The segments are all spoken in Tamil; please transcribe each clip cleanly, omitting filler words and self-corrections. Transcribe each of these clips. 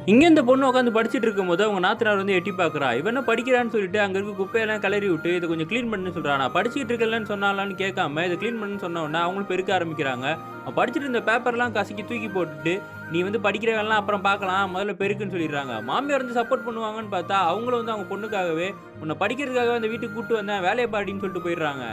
இங்கே இந்த பொண்ணு உட்காந்து படிச்சுட்டு இருக்கும்போது அவங்க நாத்தனார் வந்து எட்டி பார்க்குறா. இவன் என்ன படிக்கிறான்னு சொல்லிட்டு அங்கே இருக்க குப்பையெல்லாம் கிளறி விட்டு இதை கொஞ்சம் க்ளீன் பண்ணுன்னு சொல்கிறா. நான் படிச்சுட்டு இருக்கலன்னு சொன்னாலான்னு கேட்காம இதை க்ளீன் பண்ணுன்னு சொன்ன உடனே அவங்களும் பெருக்க ஆரம்பிக்கிறாங்க. படிச்சுட்டு இருந்த பேப்பர்லாம் கசக்கி தூக்கி போட்டுட்டு நீ வந்து படிக்கிற வேலைலாம் அப்புறம் பார்க்கலாம், முதல்ல பெருக்குன்னு சொல்லிடுறாங்க. மாமியார் வந்து சப்போர்ட் பண்ணுவாங்கன்னு பார்த்தா அவங்களும் வந்து அவங்க பொண்ணுக்காகவே உன்னை படிக்கிறதுக்காகவே அந்த வீட்டுக்கு கூட்டு வந்தேன், வேலையை பாடின்னு சொல்லிட்டு போயிடுறாங்க.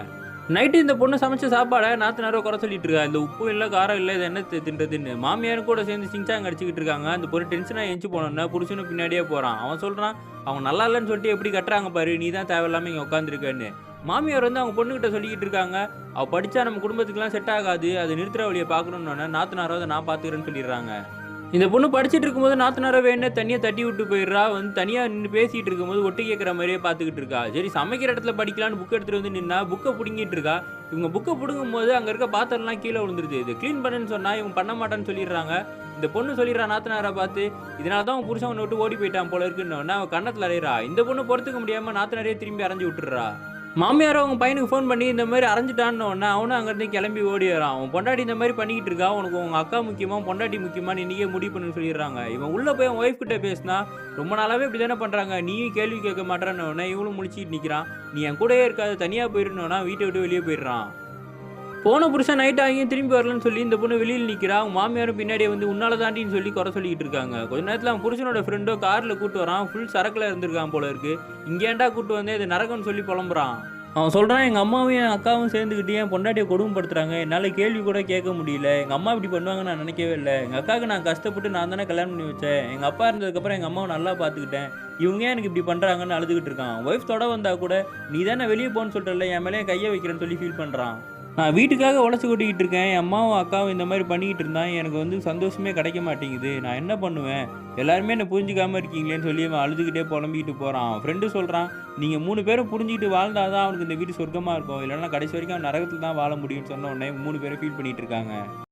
நைட்டு இந்த பொண்ணு சமைச்ச சாப்பாடை நாத்தனாரோ குறை சொல்லிட்டு இருக்கா. இந்த உப்பு இல்லை, காரம் இல்லை, இது என்ன தின்றதுன்னு. மாமியாரும் கூட சேர்ந்து சிங்சாங் அடிச்சுக்கிட்டு இருக்காங்க. அந்த பொண்ணு டென்ஷனாக எஞ்சி போனோன்னா புருஷனும் பின்னாடியே போகிறான். அவன் சொல்கிறான், அவங்க நல்லா இல்லைன்னு சொல்லிட்டு எப்படி கட்டுறாங்க பாரு, நீ தான் தேவையில்லாமல் இங்கே உட்காந்துருக்கன்னு. மாமியார் வந்து அவங்க பொண்ணுகிட்ட சொல்லிக்கிட்டு இருக்காங்க, அவள் படித்தா நம்ம குடும்பத்துக்குலாம் செட் ஆகாது, அது நிறுத்துற வழியை பார்க்கணுன்னு நாத்தனாரோ அதை நான் பார்த்துக்கிறேன்னு சொல்லிடுறாங்க. இந்த பொண்ணு படிச்சுட்டு இருக்கும்போது நாத்தனாரை வேணே தனியாக தட்டி விட்டு போயிடுறா. வந்து தனியாக நின்று பேசிகிட்டு இருக்கும்போது ஒட்டு கேட்குற மாதிரியே பார்த்துக்கிட்டு இருக்கா. சரி சமைக்கிற இடத்துல படிக்கலான்னு புக் எடுத்துகிட்டு வந்து நின்னா புக்கை பிடுங்கிட்டு இருக்கா. இவங்க புக்கை பிடுங்கும் போது அங்கே இருக்க பாத்திரம்லாம் கீழே விழுந்துருது. இது க்ளீன் பண்ணுன்னு சொன்னால் இவங்க பண்ண மாட்டான்னு சொல்லிடுறாங்க. இந்த பொண்ணு சொல்லிடுறா நாத்தனாரை பார்த்து, இதனால தான் உன் புருஷன் விட்டு ஓடி போயிட்டான் போல இருக்குன்னு அவன் கண்ணத்தில் அறையிறா. இந்த பொண்ணு பொறுத்துக்க முடியாமல் நாத்தனாரையே திரும்பி அரைஞ்சி விட்டுறா. மாமியார் அவங்க பையனுக்கு ஃபோன் பண்ணி இந்த மாதிரி அரைஞ்சிட்டான்னு உடனே அவனும் அங்கேருந்து கிளம்பி ஓடி வரான். அவன் பொண்டாட்டி இந்த மாதிரி பண்ணிக்கிட்டு இருக்கா, உனக்கு உங்கள் அக்கா முக்கியமா பொண்டாட்டி முக்கியமானு இன்றைக்கே முடிவு பண்ணுன்னு சொல்லிடுறாங்க. இவன் உள்ளே போய் அவன் ஒய்ஃப் கிட்ட பேசினா, ரொம்ப நாளாகவே இப்படி தானே பண்ணுறாங்க, நீயும் கேள்வி கேட்க மாட்டேன்னு உடனே இவனும் முடிச்சிட்டு நிற்கிறான். நீ என் கூடயே இருக்காது, தனியாக போயிடணுன்னா வீட்டை விட்டு வெளியே போயிடுறான். போன புருஷன் நைட் ஆகியும் திரும்பி வரலன்னு சொல்லி இந்த பொண்ணு வெளியில் நிற்கிறா. அவங்க மாமியாரும் பின்னாடியே வந்து உன்னால தாண்டின்னு சொல்லி குறை சொல்லிக்கிட்டு இருக்காங்க. கொஞ்ச நேரத்தில் அவன் புருஷனோட ஃப்ரெண்டோ காரில் கூட்டு வரான். ஃபுல் சரக்கில் இருந்திருக்கான் போல இருக்கு. இங்கேண்டா கூட்டு வந்து இது நரகம்னு சொல்லி புலம்புறான். அவன் சொல்கிறான், எங்கள் அம்மாவும் என் அக்காவும் சேர்ந்துக்கிட்டு என் பொண்டாட்டியை கொடுமைப்படுத்துறாங்க, என்னால் கேள்வி கூட கேட்க முடியல, எங்கள் அம்மா இப்படி பண்ணுவாங்கன்னு நான் நினைக்கவே இல்லை, எங்கள் அக்காவுக்கு நான் கஷ்டப்பட்டு நான் தானே கல்யாணம் பண்ணி வச்சேன், எங்கள் அப்பா இருந்ததுக்கப்புறம் எங்கள் அம்மாவை நல்லா பார்த்துக்கிட்டேன், இவங்க ஏன் எனக்கு இப்படி பண்ணுறாங்கன்னு அழுதுகிட்டு இருக்கான். ஒய்ஃப் தொட வந்தால் கூட நீ தானே வெளியே போன்னு சொல்லிட்டு என் மேலே கையை வைக்கிறேன்னு சொல்லி ஃபீல் பண்ணுறான். நான் வீட்டுக்காக உழைச்சி கொட்டிக்கிட்டு இருக்கேன், என் அம்மாவும் அக்காவும் இந்த மாதிரி பண்ணிக்கிட்டு இருந்தான், எனக்கு வந்து சந்தோஷமே கிடைக்க மாட்டேங்குது, நான் என்ன பண்ணுவேன், எல்லாருமே என்னை புரிஞ்சிக்காமல் இருக்கீங்களேன்னு சொல்லி அவன் அழுதுகிட்டே புலம்பிக்கிட்டு போகிறான். அவன் ஃப்ரெண்டு சொல்கிறான், நீங்கள் 3 பேரும் புரிஞ்சுக்கிட்டு வாழ்ந்தாதான் அவனுக்கு இந்த வீடு சொர்க்கமாக இருக்கும், இல்லைன்னா கடைசி வரைக்கும் அவன் நரகத்தில் தான் வாழ முடியும்னு சொன்ன உடனே 3 பேரும் ஃபீல் பண்ணிகிட்டு இருக்காங்க.